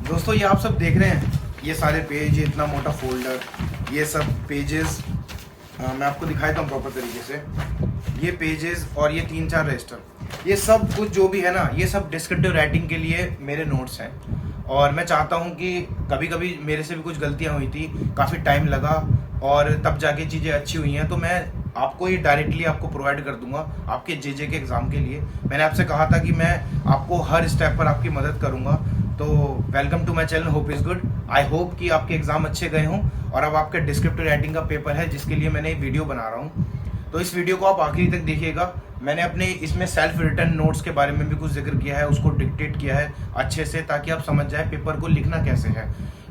दोस्तों ये आप सब देख रहे हैं, ये सारे पेज, ये इतना मोटा फोल्डर, ये सब पेजेस मैं आपको दिखाता हूँ प्रॉपर तरीके से। ये पेजेस और ये 3-4 रजिस्टर, ये सब कुछ जो भी है ना, ये सब डिस्क्रिप्टिव राइटिंग के लिए मेरे नोट्स हैं। और मैं चाहता हूँ कि कभी कभी मेरे से भी कुछ गलतियाँ हुई थी, काफ़ी टाइम लगा और तब जाके चीज़ें अच्छी हुई हैं, तो मैं आपको ये डायरेक्टली आपको प्रोवाइड कर दूंगा आपके जे के एग्ज़ाम के लिए। मैंने आपसे कहा था कि मैं आपको हर स्टेप पर आपकी मदद करूंगा। तो welcome to my channel hope is good. I hope कि आपके एग्ज़ाम अच्छे गए हों और अब आपका डिस्क्रिप्टिव राइटिंग का पेपर है जिसके लिए मैंने एक वीडियो बना रहा हूँ। तो इस वीडियो को आप आखिरी तक देखिएगा। मैंने अपने इसमें सेल्फ रिटर्न नोट्स के बारे में भी कुछ जिक्र किया है, उसको डिक्टेट किया है अच्छे से, ताकि आप समझ जाए पेपर को लिखना कैसे है।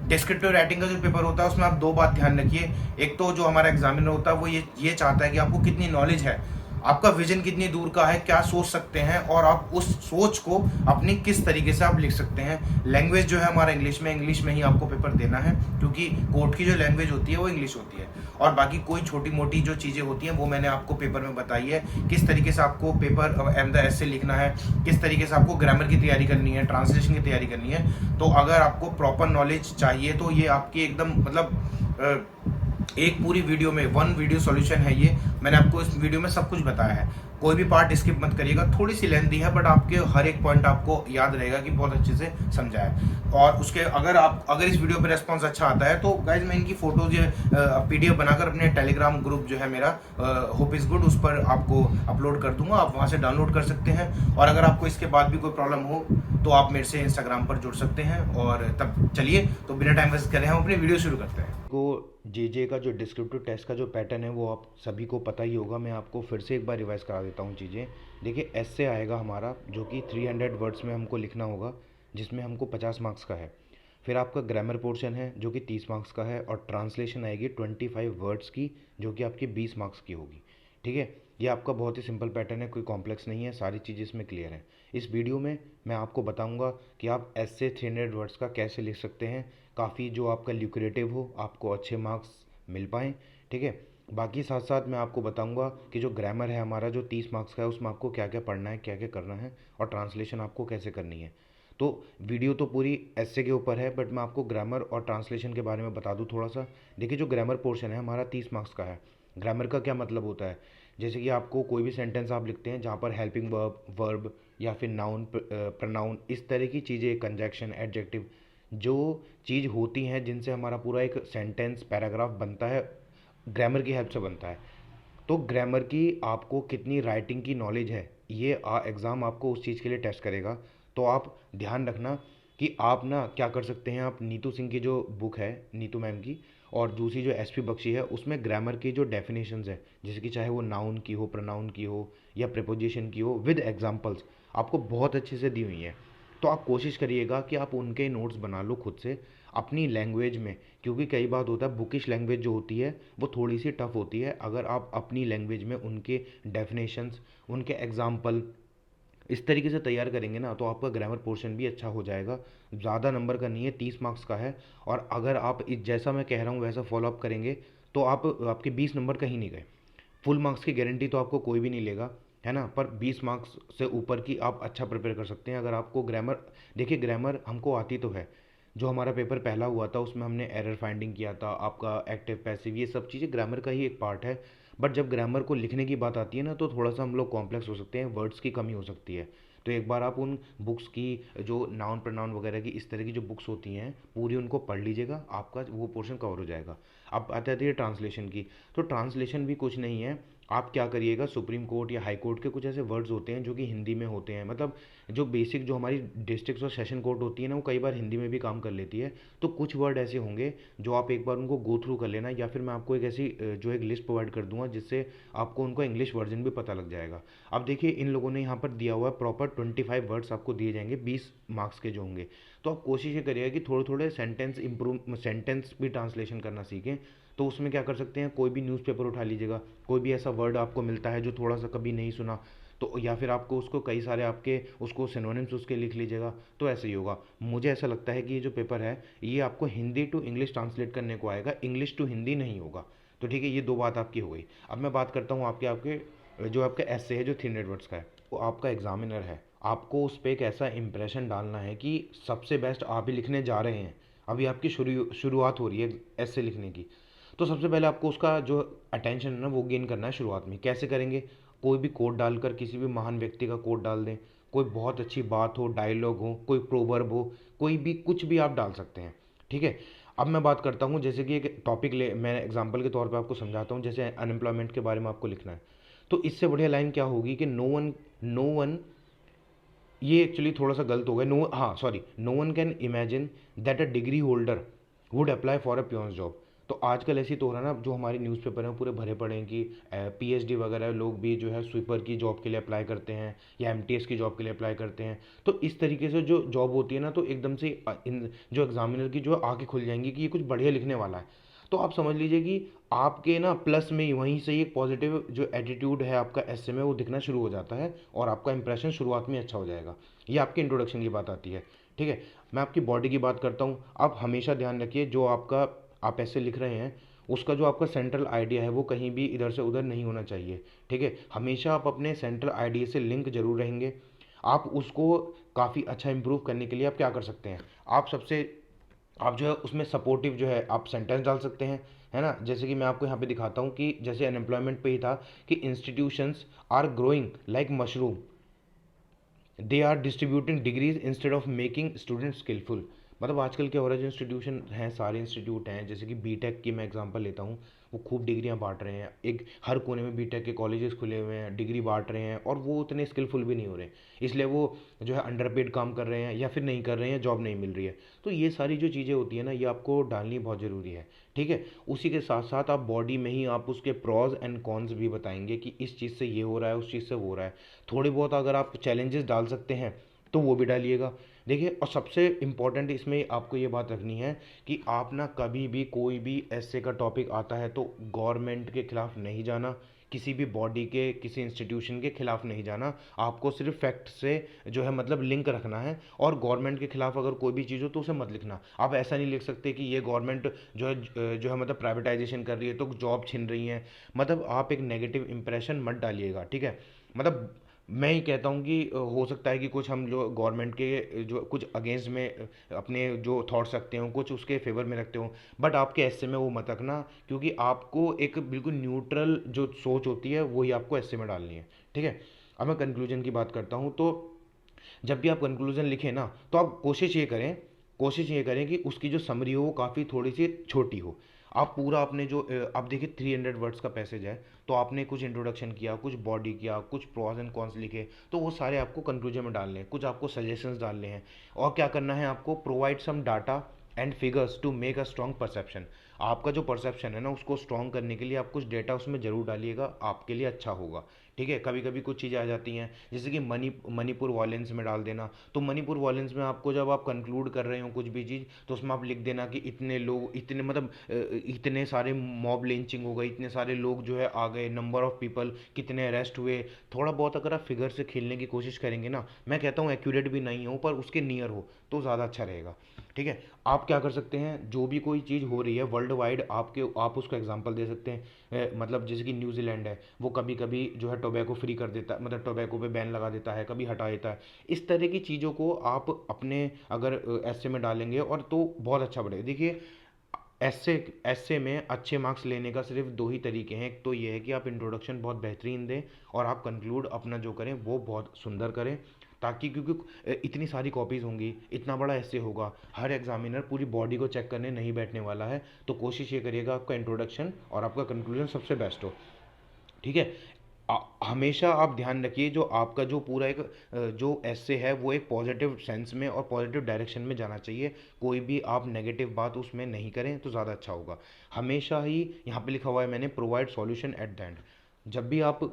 डिस्क्रिप्टिव राइटिंग का जो पेपर होता है उसमें आप दो बात ध्यान रखिए। एक तो जो हमारा एग्जामिनर होता है वो ये चाहता है कि आपको कितनी नॉलेज है, आपका विजन कितनी दूर का है, क्या सोच सकते हैं और आप उस सोच को अपनी किस तरीके से आप लिख सकते हैं। लैंग्वेज जो है हमारा इंग्लिश में ही आपको पेपर देना है, क्योंकि कोर्ट की जो लैंग्वेज होती है वो इंग्लिश होती है। और बाकी कोई छोटी मोटी जो चीज़ें होती हैं वो मैंने आपको पेपर में बताई है, किस तरीके से आपको पेपर एम द एस से लिखना है, किस तरीके से आपको ग्रामर की तैयारी करनी है, ट्रांसलेशन की तैयारी करनी है। तो अगर आपको प्रॉपर नॉलेज चाहिए तो ये आपकी एकदम एक पूरी वीडियो में वन वीडियो सॉल्यूशन है ये। मैंने आपको इस वीडियो में सब कुछ बताया है, कोई भी पार्ट स्किप मत करिएगा। थोड़ी सी लेंथी है बट आपके हर एक पॉइंट आपको याद रहेगा कि बहुत अच्छे से समझा है। और उसके अगर इस वीडियो पे रेस्पॉन्स अच्छा आता है तो गाइज मैं इनकी फोटोज पीडीएफ बनाकर अपने टेलीग्राम ग्रुप जो है मेरा होप इज गुड, उस पर आपको अपलोड कर दूंगा, आप वहाँ से डाउनलोड कर सकते हैं। और अगर आपको इसके बाद भी कोई प्रॉब्लम हो तो आप मेरे से इंस्टाग्राम पर जुड़ सकते हैं। और तब चलिए, तो बिना टाइम वेस्ट करें हम अपनी वीडियो शुरू करते हैं। को जे का जो डिस्क्रिप्टिव टेस्ट का जो पैटर्न है वो आप सभी को पता ही होगा। मैं आपको फिर से एक बार रिवाइज करा देता हूँ चीज़ें। देखिए, ऐसे आएगा हमारा जो कि 300 वर्ड्स में हमको लिखना होगा, जिसमें हमको 50 मार्क्स का है। फिर आपका ग्रामर पोर्शन है जो कि 30 मार्क्स का है, और ट्रांसलेशन आएगी 25 वर्ड्स की जो कि आपकी 20 मार्क्स की होगी। ठीक है, ये आपका बहुत ही सिंपल पैटर्न है, कोई कॉम्प्लेक्स नहीं है, सारी चीज़ें इसमें क्लियर हैं। इस वीडियो में मैं आपको बताऊंगा कि आप ऐसे 300 वर्ड्स का कैसे लिख सकते हैं, काफ़ी जो आपका ल्यूक्रेटिव हो, आपको अच्छे मार्क्स मिल पाएँ। ठीक है, बाकी साथ साथ मैं आपको बताऊंगा कि जो ग्रामर है हमारा जो 30 मार्क्स का है उसमें आपको क्या क्या पढ़ना है, क्या क्या करना है, और ट्रांसलेशन आपको कैसे करनी है। तो वीडियो तो पूरी ऐसे के ऊपर है, बट मैं आपको ग्रामर और ट्रांसलेशन के बारे में बता दूं थोड़ा सा। देखिए, जो ग्रामर पोर्शन है हमारा 30 मार्क्स का है। ग्रामर का क्या मतलब होता है, जैसे कि आपको कोई भी सेंटेंस आप लिखते हैं जहाँ पर हेल्पिंग वर्ब, वर्ब या फिर नाउन, प्रोनाउन, इस तरह की चीज़ें, कंजक्शन, एडजेक्टिव, जो चीज़ होती हैं जिनसे हमारा पूरा एक सेंटेंस, पैराग्राफ बनता है, ग्रामर की हेल्प से बनता है। तो ग्रामर की आपको कितनी राइटिंग की नॉलेज है, ये एग्ज़ाम आपको उस चीज़ के लिए टेस्ट करेगा। तो आप ध्यान रखना कि आप ना क्या कर सकते हैं, आप नीतू सिंह की जो बुक है, नीतू मैम की, और दूसरी जो एसपी बख्शी है, उसमें ग्रामर की जो डेफिनेशंस है, जैसे कि चाहे वो नाउन की हो, प्रोनाउन की हो, या प्रिपोजिशन की हो, विद एग्जांपल्स आपको बहुत अच्छे से दी हुई हैं। तो आप कोशिश करिएगा कि आप उनके नोट्स बना लो खुद से अपनी लैंग्वेज में, क्योंकि कई बात होता है बुकिश लैंग्वेज जो होती है वो थोड़ी सी टफ होती है। अगर आप अपनी लैंग्वेज में उनके डेफिनेशंस, उनके एग्जाम्पल इस तरीके से तैयार करेंगे ना, तो आपका ग्रामर पोर्शन भी अच्छा हो जाएगा। ज़्यादा नंबर का नहीं है, 30 मार्क्स का है। और अगर आप जैसा मैं कह रहा हूँ वैसा फॉलो अप करेंगे तो आपके 20 नंबर कहीं नहीं गए। फुल मार्क्स की गारंटी तो आपको कोई भी नहीं लेगा, है ना, पर 20 मार्क्स से ऊपर की आप अच्छा प्रिपेयर कर सकते हैं अगर आपको ग्रामर। देखिए, ग्रामर हमको आती तो है। जो हमारा पेपर पहला हुआ था उसमें हमने एरर फाइंडिंग किया था, आपका एक्टिव पैसिव, ये सब चीज़ें ग्रामर का ही एक पार्ट है। बट जब ग्रामर को लिखने की बात आती है ना, तो थोड़ा सा हम लोग कॉम्प्लेक्स हो सकते हैं, वर्ड्स की कमी हो सकती है। तो एक बार आप उन बुक्स की, जो नाउन प्रनाउन वगैरह की इस तरह की जो बुक्स होती हैं, पूरी उनको पढ़ लीजिएगा, आपका वो पोर्शन कवर हो जाएगा। अब आते आती है ट्रांसलेशन की। तो ट्रांसलेशन भी कुछ नहीं है, आप क्या करिएगा, सुप्रीम कोर्ट या हाई कोर्ट के कुछ ऐसे वर्ड्स होते हैं जो कि हिंदी में होते हैं, मतलब जो बेसिक जो हमारी डिस्ट्रिक्ट और सेशन कोर्ट होती है ना, वो कई बार हिंदी में भी काम कर लेती है। तो कुछ वर्ड ऐसे होंगे जो आप एक बार उनको गो थ्रू कर लेना, या फिर मैं आपको एक ऐसी जो एक लिस्ट प्रोवाइड कर दूंगा जिससे आपको उनको इंग्लिश वर्जन भी पता लग जाएगा। अब देखिए, इन लोगों ने यहाँ पर दिया हुआ है प्रॉपर 25 वर्ड्स आपको दिए जाएंगे 20 मार्क्स के जो होंगे। तो आप कोशिश ये करिएगा कि थोड़े थोड़े सेंटेंस इंप्रूव, सेंटेंस भी ट्रांसलेशन करना सीखें। तो उसमें क्या कर सकते हैं, कोई भी न्यूज़पेपर उठा लीजिएगा, कोई भी ऐसा वर्ड आपको मिलता है जो थोड़ा सा कभी नहीं सुना, तो या फिर आपको उसको कई सारे आपके उसको सिनोनिम्स उसके लिख लीजिएगा। तो ऐसे ही होगा। मुझे ऐसा लगता है कि ये जो पेपर है ये आपको हिंदी टू इंग्लिश ट्रांसलेट करने को आएगा, इंग्लिश टू हिंदी नहीं होगा। तो ठीक है, ये दो बात आपकी हो गई। अब मैं बात करता हूँ आपके आपके जो आपका एस्से है जो 300 वर्ड्स का है, वो आपका एग्जामिनर है, आपको उस पे एक ऐसा इम्प्रेशन डालना है कि सबसे बेस्ट आप ही लिखने जा रहे हैं। अभी आपकी शुरुआत हो रही है ऐसे लिखने की। तो सबसे पहले आपको उसका जो अटेंशन है ना वो गेन करना है शुरुआत में। कैसे करेंगे? कोई भी कोट डालकर, किसी भी महान व्यक्ति का कोट डाल दें, कोई बहुत अच्छी बात हो, डायलॉग हो, कोई प्रोवर्ब हो, कोई भी कुछ भी आप डाल सकते हैं। ठीक है। अब मैं बात करता हूँ, जैसे कि एक टॉपिक ले, मैं एग्जांपल के तौर पे आपको समझाता हूँ। जैसे अनएम्प्लॉयमेंट के बारे में आपको लिखना है, तो इससे बढ़िया लाइन क्या होगी कि नो वन, ये एक्चुअली थोड़ा सा गलत हो गया। नो, हाँ sorry, no one can imagine that a degree holder would apply for a peon's job. तो आजकल ऐसी तो हो रहा है ना, जो हमारे न्यूज़पेपर हैं वो पूरे भरे पड़े हैं कि पीएचडी वगैरह लोग भी जो है स्वीपर की जॉब के लिए अप्लाई करते हैं या एमटीएस की जॉब के लिए अप्लाई करते हैं। तो इस तरीके से जो जॉब होती है ना, तो एकदम से इन जो एग्जामिनर की जो आंखें खुल जाएंगी कि ये कुछ बढ़िया लिखने वाला है। तो आप समझ लीजिए कि आपके ना प्लस में ही वहीं से ही एक पॉजिटिव जो एटीट्यूड है आपका एसए में वो दिखना शुरू हो जाता है और आपका इंप्रेशन शुरुआत में अच्छा हो जाएगा। ये आपकी इंट्रोडक्शन की बात आती है। ठीक है। मैं आपकी बॉडी की बात करता हूँ। आप हमेशा ध्यान रखिए, जो आपका आप ऐसे लिख रहे हैं उसका जो आपका सेंट्रल आइडिया है वो कहीं भी इधर से उधर नहीं होना चाहिए। ठीक है। हमेशा आप अपने सेंट्रल आइडिया से लिंक जरूर रहेंगे। आप उसको काफ़ी अच्छा इंप्रूव करने के लिए आप क्या कर सकते हैं? आप जो है उसमें सपोर्टिव जो है आप सेंटेंस डाल सकते हैं, है ना। जैसे कि मैं आपको यहाँ पे दिखाता हूँ कि जैसे अनएम्प्लॉयमेंट पे ही था कि institutions are growing like mushroom, they are distributing degrees instead of making student skilful. मतलब आजकल क्या हो रहा है, जो इंस्टीट्यूशन हैं, सारे इंस्टीट्यूट हैं, जैसे कि बीटेक की मैं एग्जांपल लेता हूँ, वो खूब डिग्रियां बांट रहे हैं। एक हर कोने में बीटेक के कॉलेजेस खुले हुए हैं, डिग्री बांट रहे हैं, और वो उतने स्किलफुल भी नहीं हो रहे, इसलिए वो जो है अंडरपेड काम कर रहे हैं या फिर नहीं कर रहे हैं, जॉब नहीं मिल रही है। तो ये सारी जो चीज़ें होती है ना, ये आपको डालनी बहुत ज़रूरी है। ठीक है। उसी के साथ साथ आप बॉडी में ही आप उसके प्रॉज एंड कॉन्स भी बताएंगे कि इस चीज़ से ये हो रहा है, उस चीज़ से वो हो रहा है। थोड़ी बहुत अगर आप चैलेंजेस डाल सकते हैं तो वो भी डालिएगा। देखिए, और सबसे इम्पॉर्टेंट इसमें आपको ये बात रखनी है कि आप ना कभी भी कोई भी ऐसे का टॉपिक आता है तो गवर्नमेंट के खिलाफ नहीं जाना, किसी भी बॉडी के, किसी इंस्टीट्यूशन के खिलाफ नहीं जाना। आपको सिर्फ फैक्ट से जो है मतलब लिंक रखना है, और गवर्नमेंट के खिलाफ अगर कोई भी चीज़ हो तो उसे मत लिखना। आप ऐसा नहीं लिख सकते कि ये गवर्नमेंट जो है मतलब प्राइवेटाइजेशन कर रही है तो जॉब छीन रही है। मतलब आप एक नेगेटिव इंप्रेशन मत डालिएगा। ठीक है। मतलब मैं ही कहता हूँ कि हो सकता है कि कुछ हम जो गवर्नमेंट के जो कुछ अगेंस्ट में अपने जो थॉट्स रखते हो, कुछ उसके फेवर में रखते हो, बट आपके ऐसे में वो मत रखना, क्योंकि आपको एक बिल्कुल न्यूट्रल जो सोच होती है वही आपको ऐसे में डालनी है। ठीक है। अब मैं कंक्लूजन की बात करता हूँ। तो जब भी आप कंक्लूजन लिखें ना, तो आप कोशिश ये करें कि उसकी जो समरी हो वो काफ़ी थोड़ी सी छोटी हो। आप पूरा अपने जो आप देखिए 300 वर्ड्स का पैसेज है, तो आपने कुछ इंट्रोडक्शन किया, कुछ बॉडी किया, कुछ प्रॉस एंड कॉन्स लिखे, तो वो सारे आपको कंक्लूजन में डालने हैं, कुछ आपको सजेशंस डालने हैं। और क्या करना है आपको? Provide some data and figures to make a strong perception. आपका जो परसेप्शन है ना उसको स्ट्रॉन्ग करने के लिए आप कुछ डेटा उसमें ज़रूर डालिएगा, आपके लिए अच्छा होगा। ठीक है। कभी कभी कुछ चीज़ें आ जाती हैं, जैसे कि मणिपुर वॉयलेंस में डाल देना। तो मणिपुर वॉयलेंस में आपको जब आप कंक्लूड कर रहे हो कुछ भी चीज़, तो उसमें आप लिख देना कि इतने लोग, इतने मतलब इतने सारे मॉब लिंचिंग हो गई, इतने सारे लोग जो है आ गए, नंबर ऑफ पीपल, कितने अरेस्ट हुए। थोड़ा बहुत अगर आप फिगर से खेलने की कोशिश करेंगे ना, मैं कहता हूँ एक्यूरेट भी नहीं हो पर उसके नियर हो, तो ज़्यादा अच्छा रहेगा। ठीक है। आप क्या कर सकते हैं, जो भी कोई चीज़ हो रही है वर्ल्ड वाइड, आप उसका एग्जांपल दे सकते हैं। मतलब जैसे कि न्यूजीलैंड है, वो कभी कभी जो है टोबैको फ्री कर देता है, मतलब टोबैको पे बैन लगा देता है, कभी हटा देता है। इस तरह की चीज़ों को आप अपने अगर ऐसे में डालेंगे और तो बहुत अच्छा बढ़ेगा। देखिए, ऐसे ऐसे में अच्छे मार्क्स लेने का सिर्फ दो ही तरीके हैं। एक तो ये है कि आप इंट्रोडक्शन बहुत बेहतरीन दें, और आप कंक्लूड अपना जो करें वो बहुत सुंदर करें, ताकि क्योंकि इतनी सारी कॉपीज़ होंगी, इतना बड़ा ऐसे होगा, हर एग्जामिनर पूरी बॉडी को चेक करने नहीं बैठने वाला है। तो कोशिश ये करिएगा आपका इंट्रोडक्शन और आपका कंक्लूजन सबसे बेस्ट हो। ठीक है। हमेशा आप ध्यान रखिए, जो आपका जो पूरा एक जो एस्से है वो एक पॉजिटिव सेंस में और पॉजिटिव डायरेक्शन में जाना चाहिए। कोई भी आप नेगेटिव बात उसमें नहीं करें तो ज़्यादा अच्छा होगा। हमेशा ही यहाँ पे लिखा हुआ है मैंने, provide solution at the end. जब भी आप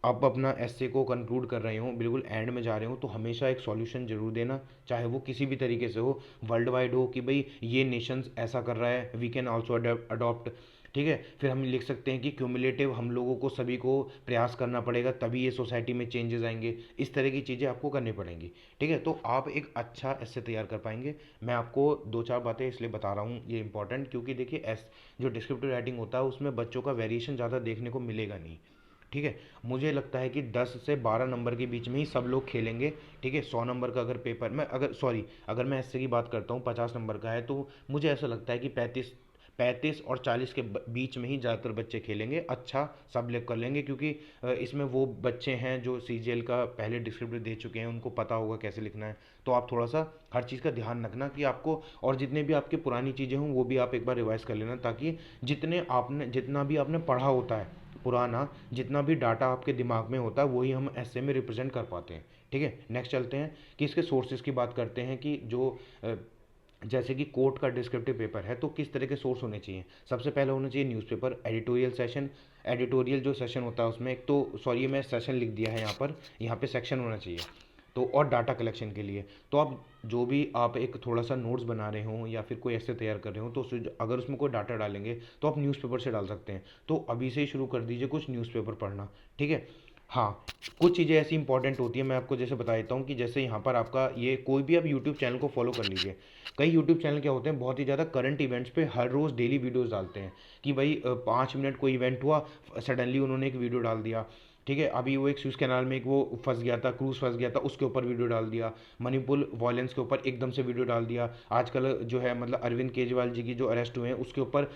अपना एस्से को कंक्लूड कर रहे हो, बिल्कुल एंड में जा रहे हो, तो हमेशा एक सॉल्यूशन जरूर देना, चाहे वो किसी भी तरीके से हो, वर्ल्ड वाइड हो कि भाई ये नेशंस ऐसा कर रहा है, वी कैन ऑल्सो अडॉप्ट। ठीक है। फिर हम लिख सकते हैं कि क्यूमुलेटिव, हम लोगों को सभी को प्रयास करना पड़ेगा, तभी ये सोसाइटी में चेंजेस आएंगे। इस तरह की चीज़ें आपको करनी पड़ेंगी। ठीक है। तो आप एक अच्छा ऐसे तैयार कर पाएंगे। मैं आपको दो चार बातें इसलिए बता रहा हूँ ये इंपॉर्टेंट, क्योंकि देखिए जो डिस्क्रिप्टिव राइटिंग होता है उसमें बच्चों का वेरिएशन ज़्यादा देखने को मिलेगा नहीं। ठीक है। मुझे लगता है कि 10 से 12 नंबर के बीच में ही सब लोग खेलेंगे। ठीक है, 100 नंबर का अगर पेपर मैं अगर सॉरी अगर मैं ऐसे की बात करता हूँ, 50 नंबर का है, तो मुझे ऐसा लगता है कि 35 और 40 के बीच में ही ज़्यादातर बच्चे खेलेंगे। अच्छा सब लोग कर लेंगे, क्योंकि इसमें वो बच्चे हैं जो सीजीएल का पहले डिस्क्रिप्टिव दे चुके हैं, उनको पता होगा कैसे लिखना है। तो आप थोड़ा सा हर चीज़ का ध्यान रखना कि आपको, और जितने भी आपकी पुरानी चीज़ें हों वो भी आप एक बार रिवाइज कर लेना, ताकि जितना भी आपने पढ़ा होता है पुराना, जितना भी डाटा आपके दिमाग में होता है वही हम ऐसे में रिप्रेजेंट कर पाते हैं। ठीक है, नेक्स्ट चलते हैं कि इसके सोर्सेज की बात करते हैं कि जो जैसे कि कोर्ट का डिस्क्रिप्टिव पेपर है तो किस तरह के सोर्स होने चाहिए। सबसे पहले होना चाहिए न्यूज़पेपर एडिटोरियल सेशन। एडिटोरियल जो सेशन होता है उसमें एक तो, सॉरी मैं सेशन लिख दिया है यहाँ पे सेक्शन होना चाहिए। तो और डाटा कलेक्शन के लिए तो आप जो भी आप एक थोड़ा सा नोट्स बना रहे हो या फिर कोई ऐसे तैयार कर रहे हो, तो अगर उसमें कोई डाटा डालेंगे तो आप न्यूज़पेपर से डाल सकते हैं। तो अभी से ही शुरू कर दीजिए कुछ न्यूज़पेपर पढ़ना। ठीक है। हाँ, कुछ चीज़ें ऐसी इंपॉर्टेंट होती है, मैं आपको जैसे बता देता हूँ कि जैसे यहाँ पर आपका ये कोई भी आप यूट्यूब चैनल को फॉलो कर लीजिए। कई यूट्यूब चैनल क्या होते हैं, बहुत ही ज़्यादा करंट इवेंट्स पे हर रोज़ डेली वीडियोस डालते हैं कि भाई 5 मिनट कोई इवेंट हुआ, सडनली उन्होंने एक वीडियो डाल दिया। ठीक है, अभी वो एक स्विस कैनाल में एक वो फंस गया था, क्रूज फंस गया था, उसके ऊपर वीडियो डाल दिया। मणिपुर वॉयलेंस के ऊपर एकदम से वीडियो डाल दिया। आजकल जो है मतलब अरविंद केजरीवाल जी की जो अरेस्ट हुए हैं उसके ऊपर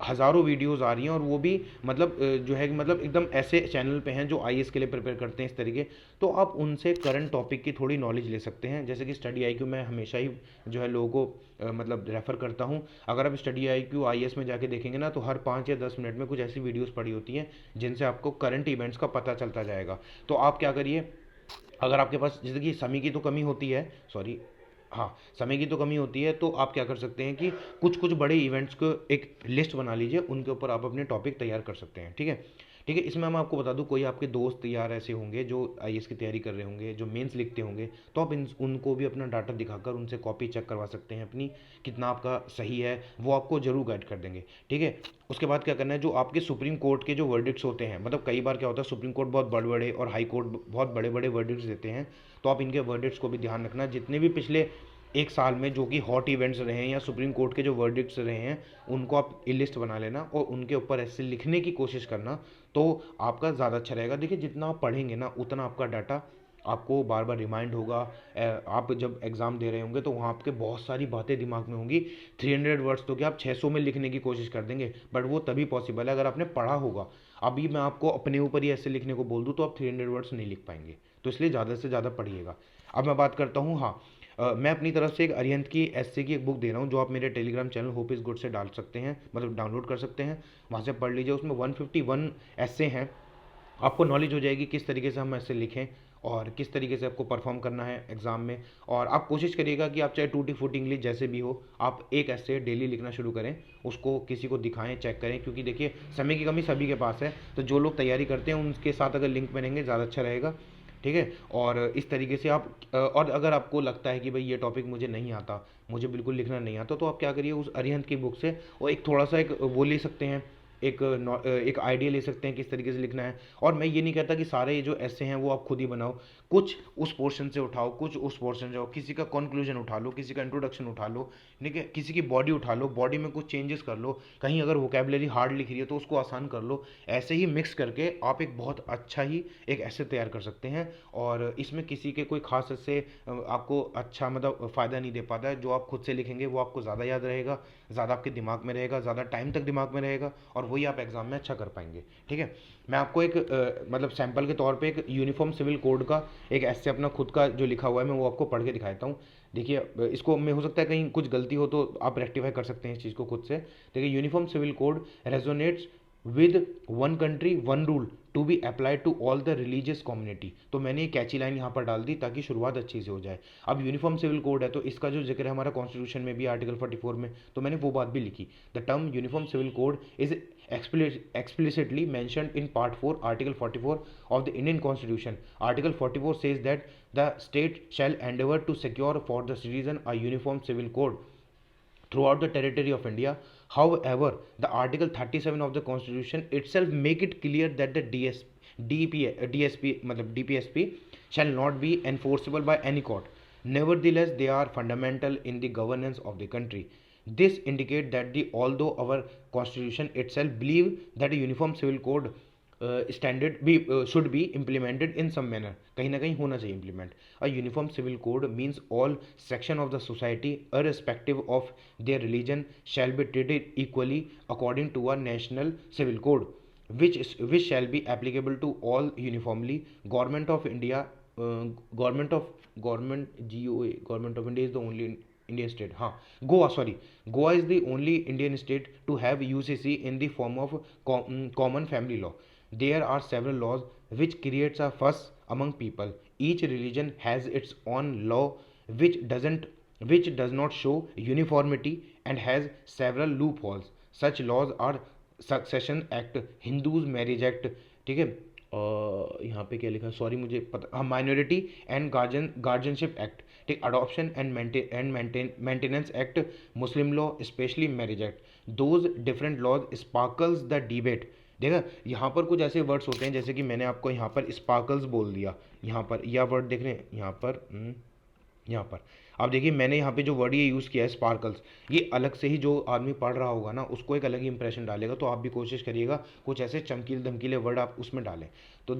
हज़ारों वीडियोस आ रही हैं, और वो भी मतलब जो है मतलब एकदम ऐसे चैनल पे हैं जो आईएएस के लिए प्रिपेयर करते हैं इस तरीके। तो आप उनसे करंट टॉपिक की थोड़ी नॉलेज ले सकते हैं। जैसे कि स्टडी आईक्यू मैं हमेशा ही जो है लोगों को मतलब रेफ़र करता हूँ। अगर आप स्टडी आईक्यू आईएएस में जाके देखेंगे ना, तो हर 5 या 10 मिनट में कुछ ऐसी वीडियोस पड़ी होती हैं जिनसे आपको करंट इवेंट्स का पता चलता जाएगा। तो आप क्या करिए, अगर आपके पास जैसे कि समय की तो कमी होती है, सॉरी हाँ, समय की तो कमी होती है, तो आप क्या कर सकते हैं कि कुछ कुछ बड़े इवेंट्स को एक लिस्ट बना लीजिए, उनके ऊपर आप अपने टॉपिक तैयार कर सकते हैं। ठीक है। ठीक है, इसमें मैं आपको बता दूं, कोई आपके दोस्त यार ऐसे होंगे जो आईएएस की तैयारी कर रहे होंगे, जो मेंस लिखते होंगे, तो आप उनको भी अपना डाटा दिखाकर उनसे कॉपी चेक करवा सकते हैं अपनी, कितना आपका सही है, वो आपको जरूर गाइड कर देंगे। ठीक है। उसके बाद क्या करना है, जो आपके सुप्रीम कोर्ट के जो वर्डिक्ट्स होते हैं, मतलब कई बार क्या होता है सुप्रीम कोर्ट बहुत बड़े बड़े और हाई कोर्ट बहुत बड़े बड़े वर्डिक्ट्स देते हैं, तो आप इनके वर्डिक्ट्स को भी ध्यान रखना। जितने भी पिछले एक साल में जो कि हॉट इवेंट्स रहे हैं या सुप्रीम कोर्ट के जो वर्डिक्ट्स रहे हैं, उनको आप लिस्ट बना लेना और उनके ऊपर ऐसे लिखने की कोशिश करना, तो आपका ज़्यादा अच्छा रहेगा। देखिए, जितना आप पढ़ेंगे ना उतना आपका डाटा आपको बार बार रिमाइंड होगा। आप जब एग्ज़ाम दे रहे होंगे तो वहाँ आपके बहुत सारी बातें दिमाग में होंगी। 300 वर्ड्स तो क्या आप 600 में लिखने की कोशिश कर देंगे, बट वो तभी पॉसिबल है अगर आपने पढ़ा होगा। अभी मैं आपको अपने ऊपर ही ऐसे लिखने को बोल दूँ तो आप 300 वर्ड्स नहीं लिख पाएंगे, तो इसलिए ज़्यादा से ज़्यादा पढ़िएगा। अब मैं बात करता हूँ, हाँ, मैं अपनी तरफ से एक अरिहंत की एसए की एक बुक दे रहा हूँ, जो आप मेरे Telegram channel hope is good से डाल सकते हैं, मतलब डाउनलोड कर सकते हैं, वहाँ से पढ़ लीजिए। उसमें 151 एसए हैं, आपको नॉलेज हो जाएगी किस तरीके से हम ऐसे लिखें और किस तरीके से आपको परफॉर्म करना है एग्ज़ाम में। और आप कोशिश करिएगा कि आप चाहे टूटी फूटी इंग्लिश जैसे भी हो, आप एक ऐसे डेली लिखना शुरू करें, उसको किसी को दिखाएं, चेक करें, क्योंकि देखिए समय की कमी सभी के पास है, तो जो लोग तैयारी करते हैं उनके साथ अगर लिंक में रहेंगे ज़्यादा अच्छा रहेगा। ठीक है। और इस तरीके से आप और अगर आपको लगता है कि भाई ये टॉपिक मुझे नहीं आता, मुझे बिल्कुल लिखना नहीं आता, तो आप क्या करिए, उस अरिहंत की बुक से और एक थोड़ा सा एक वो ले सकते हैं, एक आइडिया ले सकते हैं किस तरीके से लिखना है। और मैं ये नहीं कहता कि सारे ये जो ऐसे हैं वो आप खुद ही बनाओ, कुछ उस पोर्शन से उठाओ, कुछ उस पोर्शन से जाओ, किसी का कंक्लूजन उठा लो, किसी का इंट्रोडक्शन उठा लो, ठीक है, किसी की बॉडी उठा लो, बॉडी में कुछ चेंजेस कर लो, कहीं अगर वोकेबलरी हार्ड लिख रही है तो उसको आसान कर लो। ऐसे ही मिक्स करके आप एक बहुत अच्छा ही एक ऐसे तैयार कर सकते हैं। और इसमें किसी के कोई खास ऐसे आपको अच्छा मतलब फ़ायदा नहीं दे पाता है। जो आप खुद से लिखेंगे वो आपको ज़्यादा याद रहेगा, ज़्यादा आपके दिमाग में रहेगा, ज़्यादा टाइम तक दिमाग में रहेगा, और वही आप एग्ज़ाम में अच्छा कर पाएंगे। ठीक है। मैं आपको एक मतलब सैंपल के तौर पे एक यूनिफॉर्म सिविल कोड का एक ऐसे अपना खुद का जो लिखा हुआ है मैं वो आपको पढ़ के दिखाता हूँ। देखिए, इसको में हो सकता है कहीं कुछ गलती हो तो आप रेक्टिफाई कर सकते हैं इस चीज़ को खुद से। देखिए, uniform civil code resonates with one country one rule to be applied to all the religious community. तो मैंने एक कैची लाइन यहाँ पर डाल दी ताकि शुरुआत अच्छी से हो जाए। अब यूनिफॉर्म सिविल कोड है तो इसका जो जिक्र है हमारा कॉन्स्टिट्यूशन में भी आर्टिकल 44 में, तो मैंने वो बात भी लिखी। The term uniform civil code is explicitly mentioned in part 4 article 44 of the Indian constitution. Article 44 says that the state shall endeavor to secure for the citizen a uniform civil code throughout the territory of India. However, the article 37 of the constitution itself make it clear that the DPSP shall not be enforceable by any court. Nevertheless, they are fundamental in the governance of the country. This indicates that although our constitution itself believe that a uniform civil code standard भी should be implemented in some manner, कहीं ना कहीं होना चाहिए implement. A uniform civil code means all section of the society irrespective of their religion shall be treated equally according to a national civil code which shall be applicable to all uniformly. Government of India, government GOA, government of India is the only Indian state. हाँ, Goa is the only Indian state to have UCC in the form of common family law. There are several laws which creates a fuss among people. Each religion has its own law which does not show uniformity and has several loopholes. Such laws are succession act, Hindus marriage act, ठीक है, यहाँ पे क्या लिखा है, sorry मुझे पता, हाँ, माइनॉरिटी एंड गार्जियनशिप एक्ट, ठीक, adoption and maintenance act, Muslim law, specially marriage act. Those different laws sparkles the debate. देखा, यहाँ पर कुछ ऐसे वर्ड्स होते हैं जैसे कि मैंने आपको यहाँ पर स्पार्कल्स बोल दिया, यहाँ पर यह वर्ड देख रहे हैं, यहाँ पर आप देखिए मैंने यहाँ पे जो वर्ड ये यूज़ किया है स्पार्कल्स, ये अलग से ही जो आदमी पढ़ रहा होगा ना उसको एक अलग ही इंप्रेशन डालेगा, तो आप भी कोशिश करिएगा कुछ ऐसे चमकीले धमकीले वर्ड आप उसमें डालें। तो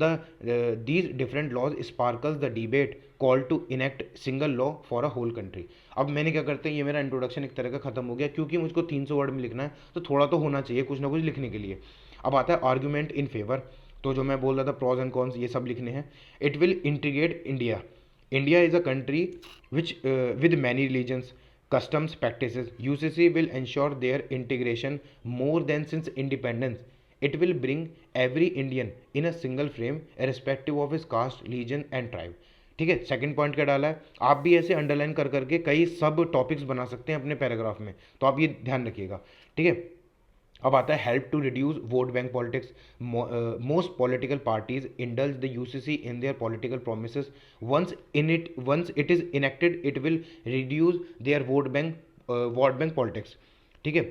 these different laws sparkles the debate call to enact single law for a whole country. अब मैंने क्या करते हैं, ये मेरा इंट्रोडक्शन एक तरह का खत्म हो गया, क्योंकि मुझको 300 वर्ड में लिखना है तो थोड़ा तो होना चाहिए कुछ ना कुछ लिखने के लिए। अब आता है आर्ग्यूमेंट इन फेवर, तो जो मैं बोल रहा था प्रॉज एंड कॉन्स ये सब लिखने हैं। It will integrate India. India is a country which with many religions, customs, practices. UCC will ensure their integration more than since independence. It will bring every Indian in a single frame, irrespective of his caste, religion and tribe. ठीक है, second point क्या डाला है, आप भी ऐसे underline कर करके कई सब टॉपिक्स बना सकते हैं अपने पैराग्राफ में, तो आप ये ध्यान रखिएगा, ठीक है। अब आता है help to reduce vote bank politics. Most political parties indulge the UCC in their political promises. Once it is enacted it will reduce their vote bank politics, ठीक है।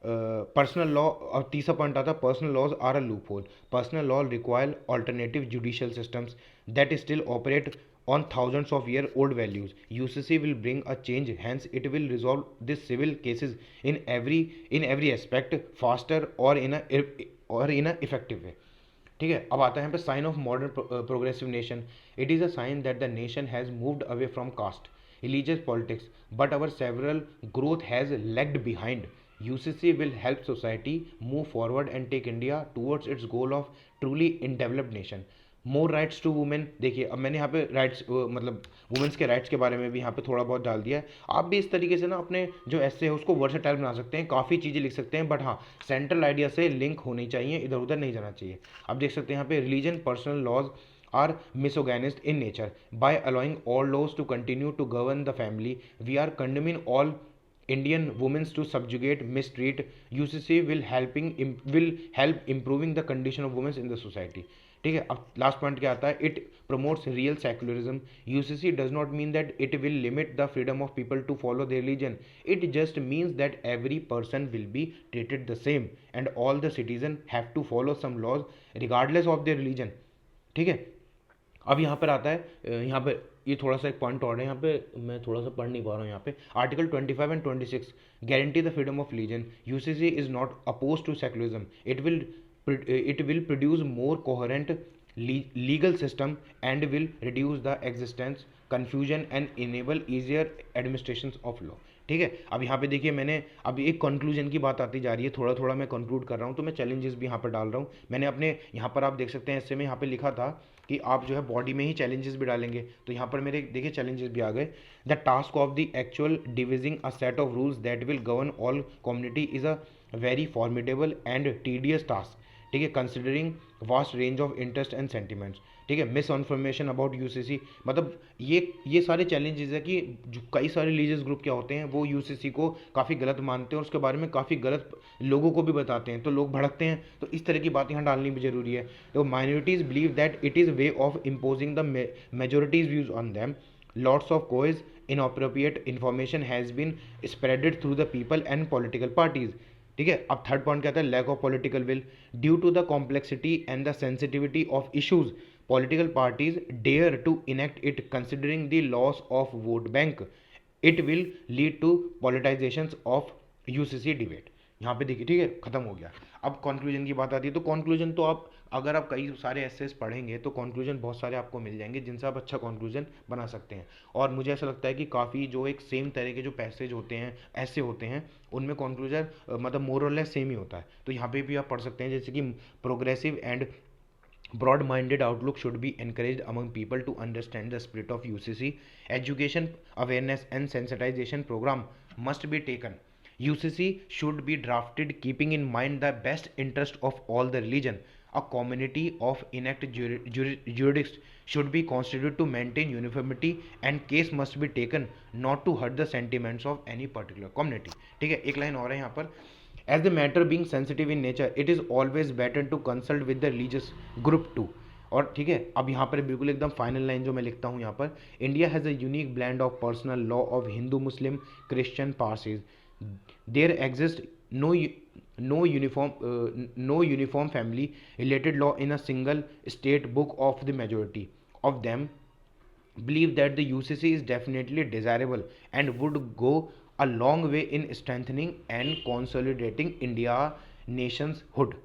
पर्सनल लॉ, और तीसरा पॉइंट आता है personal laws are a loophole. Personal law require alternative judicial systems that still operate on thousands of year old values. UCC will bring a change, hence it will resolve these civil cases in every aspect faster or in a effective way. ठीक है, अब आता है यहाँ पे sign of modern progressive nation. It is a sign that the nation has moved away from caste religious politics, but our several growth has lagged behind. UCC will help society move forward and take India towards its goal of truly in developed nation. More rights to women. देखिए अब मैंने यहाँ पे rights मतलब women's के rights के बारे में भी यहाँ पे थोड़ा बहुत डाल दिया है। आप भी इस तरीके से ना अपने जो ऐसे है उसको वर्सेटाइल बना सकते हैं, काफ़ी चीज़ें लिख सकते हैं, बट हाँ सेंट्रल आइडिया से लिंक होनी चाहिए, इधर उधर नहीं जाना चाहिए। अब देख सकते हैं यहाँ पे religion personal laws are misogynist in nature. By allowing all laws to continue to govern the family, we are condemning all Indian women to subjugate, mistreat. UCC will help improving the condition of women in the society. ठीक है, अब last point क्या आता है, it promotes real secularism. UCC does not mean that it will limit the freedom of people to follow their religion, it just means that every person will be treated the same and all the citizen have to follow same laws regardless of their religion. ठीक है, अब यहाँ पर आता है, यहाँ पर ये थोड़ा सा एक पॉइंट और है, यहाँ पे मैं थोड़ा सा पढ़ नहीं पा रहा हूँ। यहाँ पे article 25 and 26 guarantee the freedom of religion. UCC is not oppose to secularism, it will produce more coherent legal system and will reduce the existence confusion and enable easier administrations of law। ठीक है, अब यहाँ पे देखिए मैंने अब एक conclusion की बात आती जा रही है, थोड़ा थोड़ा मैं कंक्लूड कर रहा हूँ, तो मैं चैलेंजेस भी यहाँ पर डाल रहा हूँ। मैंने अपने यहाँ पर आप देख सकते हैं, इससे मैं यहाँ पे लिखा था कि आप जो है बॉडी में ही चैलेंजेस भी डालेंगे, तो यहाँ पर मेरे देखिए चैलेंजेस भी आ गए। The task of the actual dividing a set of rules that will govern all community is a very formidable and tedious task. ठीक है, considering vast range of interest and sentiments. ठीक है, मिस इन्फॉर्मेशन अबाउट यूसीसी, मतलब ये सारे challenges है कि जो कई सारे रिलीजियस ग्रुप क्या होते हैं वो यूसीसी को काफ़ी गलत मानते हैं और उसके बारे में काफ़ी गलत लोगों को भी बताते हैं, तो लोग भड़कते हैं, तो इस तरह की बात यहाँ डालनी भी जरूरी है। तो minorities believe that it is way of imposing the majorities views on them. Lots of quiz inappropriate information has been spreaded through the people and political parties। ठीक है, अब थर्ड पॉइंट क्या था, lack of political will. Due to the complexity and the sensitivity of issues political parties dare to enact it considering the loss of vote bank, it will lead to politicization of UCC debate. यहाँ पे देखिए, ठीक है, खत्म हो गया। अब conclusion की बात आती है, तो कंक्लूजन तो आप, अगर आप कई सारे एसेस पढ़ेंगे तो कंक्लूजन बहुत सारे आपको मिल जाएंगे जिनसे आप अच्छा कंक्लूजन बना सकते हैं। और मुझे ऐसा लगता है कि काफ़ी जो एक सेम तरह के जो पैसेज होते हैं, ऐसे होते हैं, उनमें कंक्लूजन मतलब मोर और लेस सेम ही होता है। तो यहाँ पे भी आप पढ़ सकते हैं, जैसे कि progressive and broad minded outlook should be encouraged among people to understand the spirit of UCC. Education, awareness, and sensitization program must be taken. UCC should be drafted keeping in mind the best interest of all the religion. A community of enact jurists should be constituted to maintain uniformity, and case must be taken not to hurt the sentiments of any particular community. ठीक है, एक line और है यहाँ पर, as the matter being sensitive in nature, it is always better to consult with the religious group too. और ठीक है, अब यहाँ पर बिल्कुल एकदम फाइनल लाइन जो मैं लिखता हूँ यहाँ पर, India has a unique blend of personal law of Hindu Muslim Christian Parsis, there exist no uniform family related law in a single state book of the majority of them believe that the UCC is definitely desirable and would go a long way in strengthening and consolidating India nation's hood.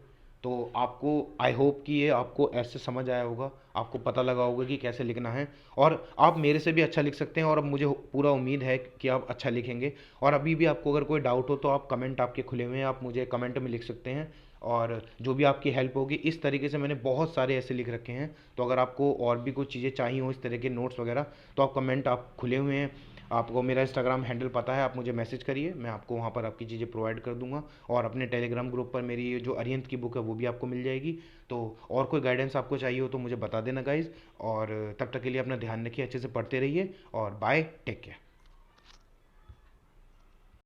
तो आपको, आई hope कि ये आपको ऐसे समझ आया होगा, आपको पता लगा होगा कि कैसे लिखना है, और आप मेरे से भी अच्छा लिख सकते हैं, और अब मुझे पूरा उम्मीद है कि आप अच्छा लिखेंगे। और अभी भी आपको अगर कोई डाउट हो तो आप कमेंट आपके खुले हुए हैं, आप मुझे कमेंट में लिख सकते हैं, और जो भी आपकी हेल्प होगी। इस तरीके से मैंने बहुत सारे ऐसे लिख रखे हैं, तो अगर आपको और भी कुछ चीज़ें चाहिए हो इस तरह के नोट्स वगैरह, तो आप कमेंट, आप खुले हुए हैं, आपको मेरा इंस्टाग्राम हैंडल पता है, आप मुझे मैसेज करिए, मैं आपको वहाँ पर आपकी चीज़ें प्रोवाइड कर दूंगा। और अपने टेलीग्राम ग्रुप पर मेरी ये जो अरिहंत की बुक है वो भी आपको मिल जाएगी। तो और कोई गाइडेंस आपको चाहिए हो तो मुझे बता देना गाइज़, और तब तक के लिए अपना ध्यान रखिए, अच्छे से पढ़ते रहिए, और बाय, टेक केयर।